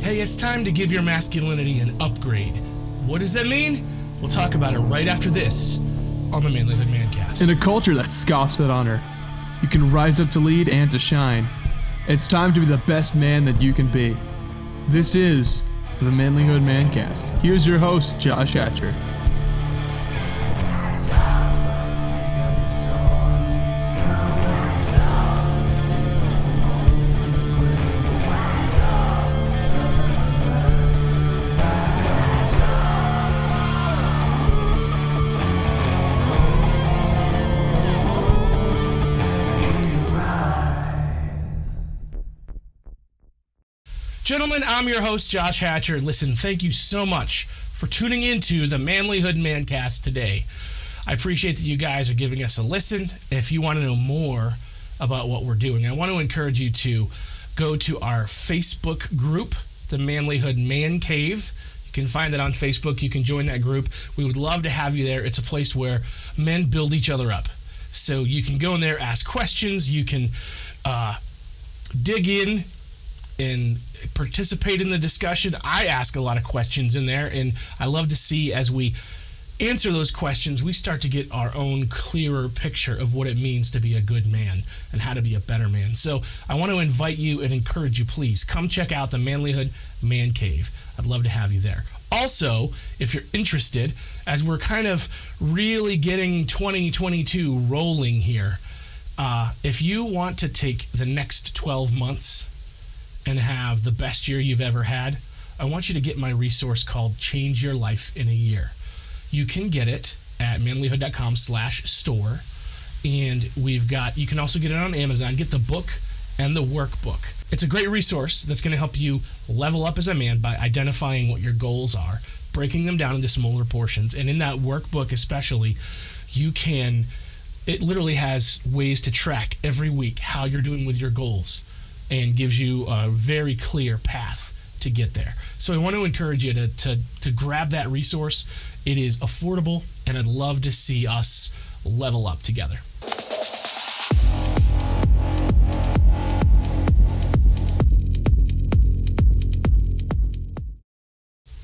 Hey, it's time to give your masculinity an upgrade. What does that mean? We'll talk about it right after this on the Manlihood Mancast. In a culture that scoffs at honor, you can rise up to lead and to shine. It's time to be the best man that you can be. This is the Manlihood Mancast. Here's your host, Josh Hatcher. Gentlemen, I'm your host, Josh Hatcher. Listen, thank you so much for tuning into the Manlihood Mancast today. I appreciate that you guys are giving us a listen. If you want to know more about what we're doing, I want to encourage you to go to our Facebook group, the Manlihood Man Cave. You can find it on Facebook. You can join that group. We would love to have you there. It's a place where men build each other up. So you can go in there, ask questions. You can dig in and participate in the discussion. I ask a lot of questions in there, and I love to see as we answer those questions, we start to get our own clearer picture of what it means to be a good man and how to be a better man. So I want to invite you and encourage you, please come check out the Manlihood Man Cave. I'd love to have you there. Also, if you're interested, as we're kind of really getting 2022 rolling here, if you want to take the next 12 months and have the best year you've ever had, I want you to get my resource called Change Your Life in a Year. You can get it at manlihood.com/store, and you can also get it on Amazon. Get the book and the workbook. It's a great resource that's going to help you level up as a man by identifying what your goals are, breaking them down into smaller portions, and in that workbook especially, it literally has ways to track every week how you're doing with your goals, and gives you a very clear path to get there. So I want to encourage you to grab that resource. It is affordable, and I'd love to see us level up together.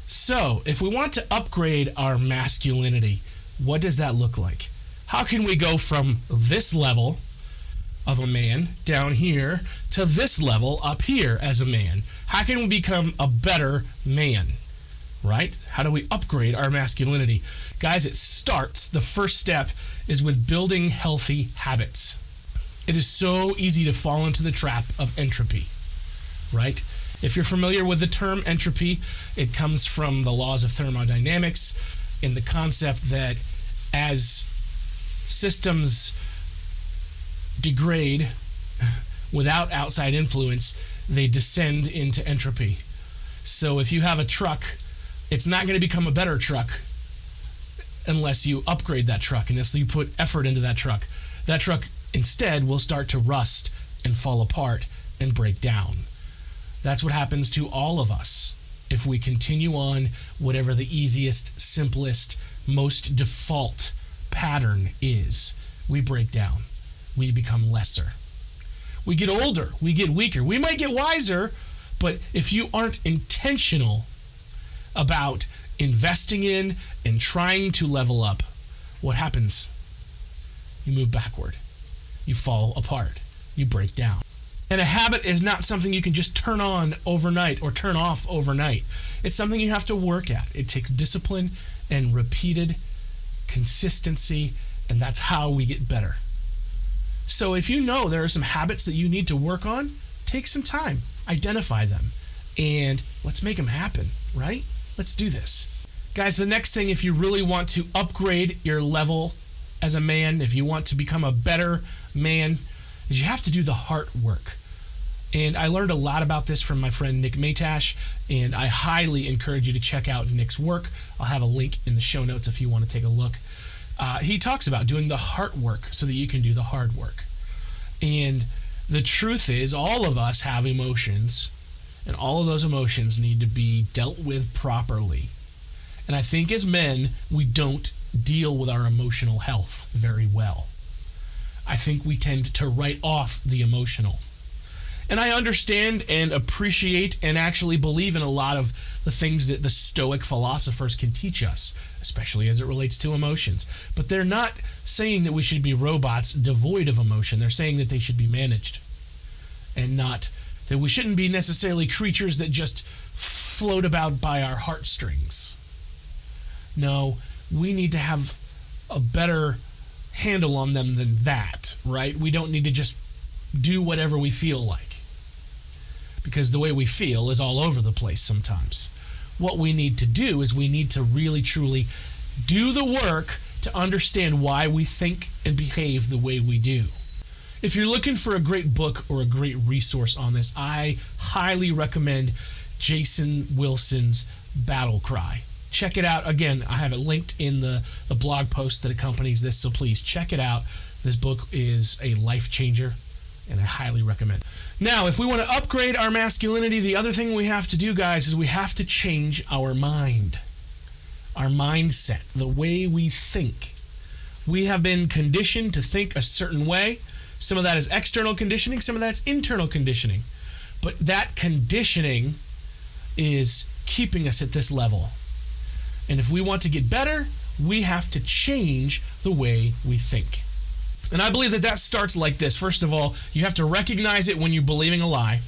So, if we want to upgrade our masculinity, what does that look like? How can we go from this level of a man down here to this level up here as a man? How can we become a better man, right? How do we upgrade our masculinity? Guys, the first step is with building healthy habits. It is so easy to fall into the trap of entropy, right? If you're familiar with the term entropy, it comes from the laws of thermodynamics and the concept that as systems degrade without outside influence, they descend into entropy. So if you have a truck, it's not going to become a better truck unless you upgrade that truck, unless you put effort into that truck. That truck instead will start to rust and fall apart and break down. That's what happens to all of us if we continue on whatever the easiest, simplest, most default pattern is. We break down. We become lesser. We get older. We get weaker. We might get wiser, but if you aren't intentional about investing in and trying to level up, what happens? You move backward. You fall apart. You break down. And a habit is not something you can just turn on overnight or turn off overnight. It's something you have to work at. It takes discipline and repeated consistency, and that's how we get better. So if you know there are some habits that you need to work on, take some time, identify them, and let's make them happen, right? Let's do this. Guys, the next thing, if you really want to upgrade your level as a man, if you want to become a better man, is you have to do the heart work. And I learned a lot about this from my friend Nick Matiash, and I highly encourage you to check out Nick's work. I'll have a link in the show notes if you want to take a look. He talks about doing the heart work so that you can do the hard work. And the truth is, all of us have emotions, and all of those emotions need to be dealt with properly. And I think as men, we don't deal with our emotional health very well. I think we tend to write off the emotional. And I understand and appreciate and actually believe in a lot of the things that the Stoic philosophers can teach us, especially as it relates to emotions. But they're not saying that we should be robots devoid of emotion. They're saying that they should be managed, and not that we shouldn't be necessarily creatures that just float about by our heartstrings. No, we need to have a better handle on them than that, right? We don't need to just do whatever we feel like, because the way we feel is all over the place sometimes. What we need to do is we need to really truly do the work to understand why we think and behave the way we do. If you're looking for a great book or a great resource on this, I highly recommend Jason Wilson's Battle Cry. Check it out. Again, I have it linked in the blog post that accompanies this, so please check it out. This book is a life changer, and I highly recommend it. Now, if we want to upgrade our masculinity, the other thing we have to do, guys, is we have to change our mind, our mindset, the way we think. We have been conditioned to think a certain way. Some of that is external conditioning, some of that's internal conditioning. But that conditioning is keeping us at this level. And if we want to get better, we have to change the way we think. And I believe that starts like this. First of all, you have to recognize it when you're believing a lie.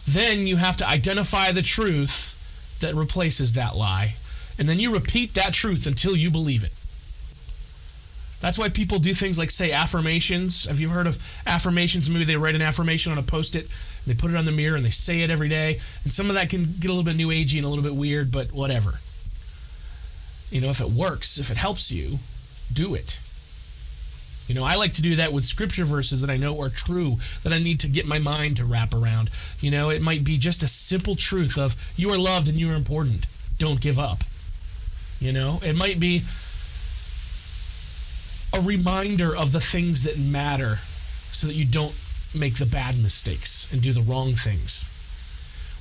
Then you have to identify the truth that replaces that lie. And then you repeat that truth until you believe it. That's why people do things like say affirmations. Have you heard of affirmations? Maybe they write an affirmation on a Post-it, and they put it on the mirror, and they say it every day. And some of that can get a little bit new agey and a little bit weird, but whatever. You know, if it works, if it helps you, do it. You know, I like to do that with scripture verses that I know are true, that I need to get my mind to wrap around. You know, it might be just a simple truth of, you are loved and you are important. Don't give up. You know, it might be a reminder of the things that matter so that you don't make the bad mistakes and do the wrong things.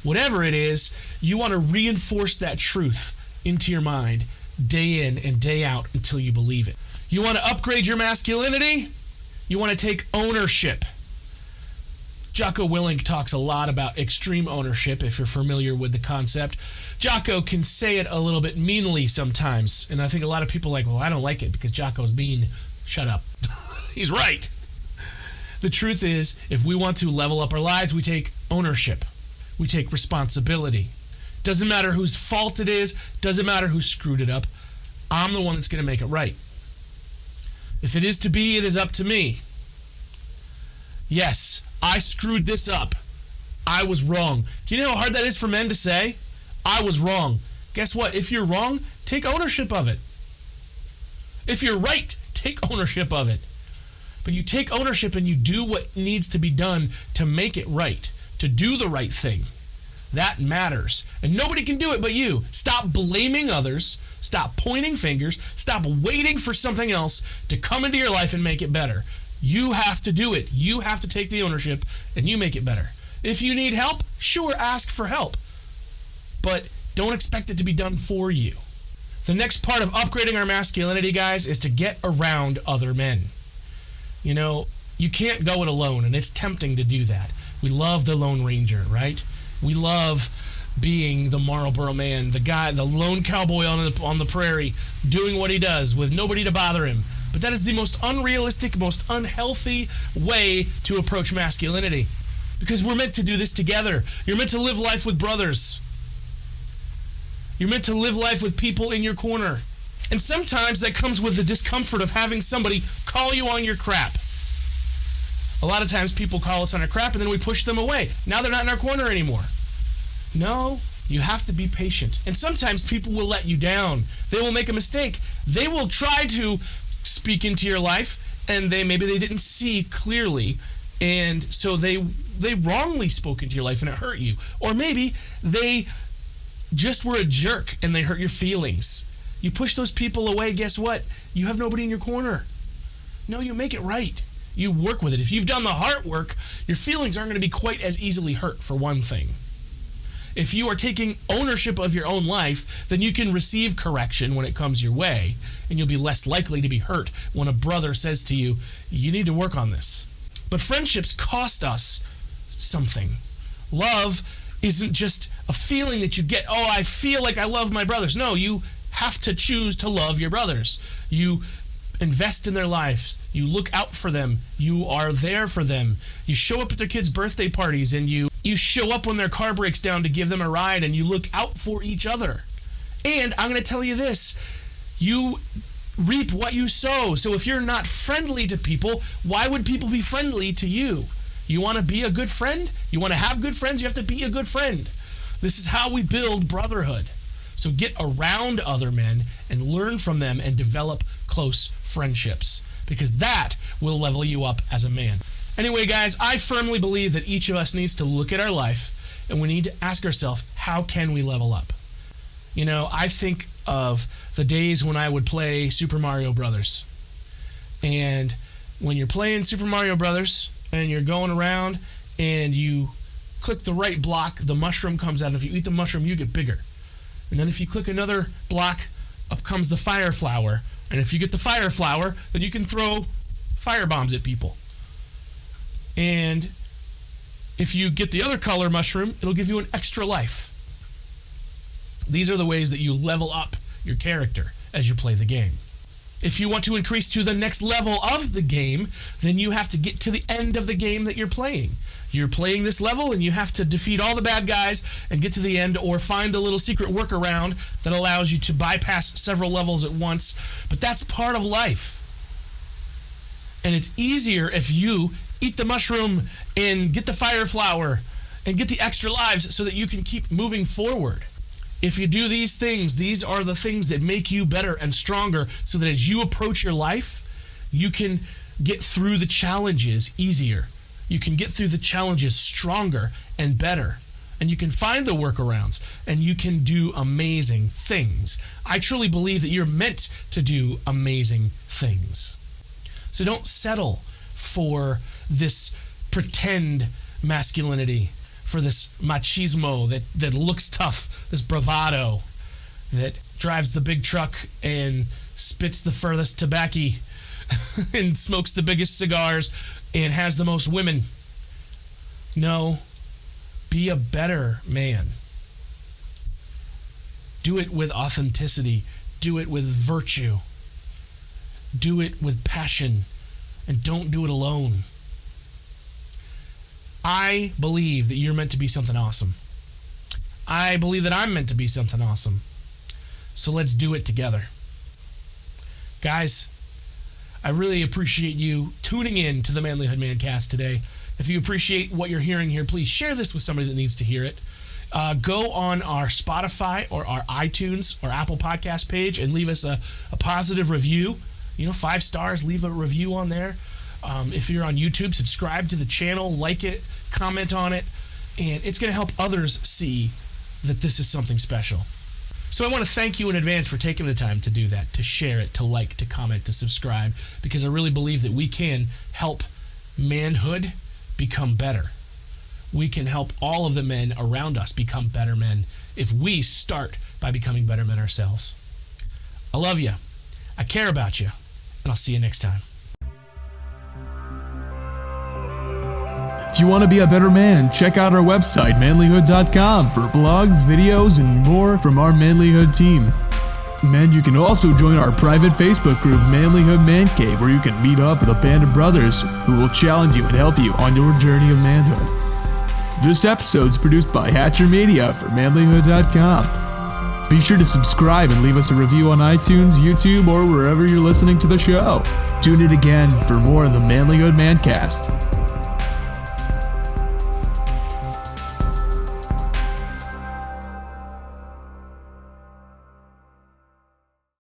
Whatever it is, you want to reinforce that truth into your mind day in and day out until you believe it. You want to upgrade your masculinity? You want to take ownership. Jocko Willink talks a lot about extreme ownership, if you're familiar with the concept. Jocko can say it a little bit meanly sometimes, and I think a lot of people are like, well, I don't like it because Jocko's mean. Shut up. He's right. The truth is, if we want to level up our lives, we take ownership. We take responsibility. Doesn't matter whose fault it is. Doesn't matter who screwed it up. I'm the one that's going to make it right. If it is to be, it is up to me. Yes, I screwed this up. I was wrong. Do you know how hard that is for men to say? I was wrong. Guess what? If you're wrong, take ownership of it. If you're right, take ownership of it. But you take ownership and you do what needs to be done to make it right, to do the right thing. That matters. And nobody can do it but you. Stop blaming others. Stop pointing fingers. Stop waiting for something else to come into your life and make it better. You have to do it. You have to take the ownership and you make it better. If you need help, sure, ask for help. But don't expect it to be done for you. The next part of upgrading our masculinity, guys, is to get around other men. You know, you can't go it alone, and it's tempting to do that. We love the Lone Ranger, right? We love being the Marlboro Man, the guy, the lone cowboy on the prairie, doing what he does with nobody to bother him. But that is the most unrealistic, most unhealthy way to approach masculinity. Because we're meant to do this together. You're meant to live life with brothers. You're meant to live life with people in your corner. And sometimes that comes with the discomfort of having somebody call you on your crap. A lot of times people call us on our crap and then we push them away. Now they're not in our corner anymore. No, you have to be patient. And sometimes people will let you down. They will make a mistake. They will try to speak into your life and maybe they didn't see clearly, and so they wrongly spoke into your life and it hurt you. Or maybe they just were a jerk and they hurt your feelings. You push those people away, guess what? You have nobody in your corner. No, you make it right. You work with it. If you've done the hard work, your feelings aren't going to be quite as easily hurt, for one thing. If you are taking ownership of your own life, then you can receive correction when it comes your way, and you'll be less likely to be hurt when a brother says to you, you need to work on this. But friendships cost us something. Love isn't just a feeling that you get, oh, I feel like I love my brothers. No, you have to choose to love your brothers. You invest in their lives. You look out for them. You are there for them. You show up at their kids' birthday parties, and you show up when their car breaks down to give them a ride, and you look out for each other. And I'm going to tell you this, you reap what you sow. So if you're not friendly to people, why would people be friendly to you? You want to be a good friend? You want to have good friends? You have to be a good friend. This is how we build brotherhood. So get around other men and learn from them and develop close friendships, because that will level you up as a man. Anyway, guys, I firmly believe that each of us needs to look at our life and we need to ask ourselves, how can we level up? You know, I think of the days when I would play Super Mario Brothers. And when you're playing Super Mario Brothers and you're going around and you click the right block, the mushroom comes out. If you eat the mushroom, you get bigger. And then if you click another block, up comes the fire flower. And if you get the fire flower, then you can throw fire bombs at people. And if you get the other color mushroom, it'll give you an extra life. These are the ways that you level up your character as you play the game. If you want to increase to the next level of the game, then you have to get to the end of the game that you're playing. You're playing this level and you have to defeat all the bad guys and get to the end, or find a little secret workaround that allows you to bypass several levels at once. But that's part of life. And it's easier if you eat the mushroom and get the fire flower and get the extra lives so that you can keep moving forward. If you do these things, these are the things that make you better and stronger, so that as you approach your life, you can get through the challenges easier. You can get through the challenges stronger and better. And you can find the workarounds, and you can do amazing things. I truly believe that you're meant to do amazing things. So don't settle for this pretend masculinity, for this machismo that looks tough, this bravado that drives the big truck and spits the furthest tobacco and smokes the biggest cigars and has the most women. No, be a better man. Do it with authenticity. Do it with virtue. Do it with passion. And don't do it alone. I believe that you're meant to be something awesome. I believe that I'm meant to be something awesome. So let's do it together. Guys, I really appreciate you tuning in to the Manlihood Mancast today. If you appreciate what you're hearing here, please share this with somebody that needs to hear it. Go on our Spotify or our iTunes or Apple Podcast page and leave us a positive review. 5 stars, leave a review on there. If you're on YouTube, subscribe to the channel, like it, comment on it, and it's going to help others see that this is something special. So I want to thank you in advance for taking the time to do that, to share it, to like, to comment, to subscribe, because I really believe that we can help manhood become better. We can help all of the men around us become better men if we start by becoming better men ourselves. I love you. I care about you. And I'll see you next time. If you want to be a better man, check out our website, manlihood.com, for blogs, videos, and more from our Manlihood team. And you can also join our private Facebook group, Manlihood Man Cave, where you can meet up with a band of brothers who will challenge you and help you on your journey of manhood. This episode's produced by Hatcher Media for manlihood.com. Be sure to subscribe and leave us a review on iTunes, YouTube, or wherever you're listening to the show. Tune in again for more of the Manlihood Mancast.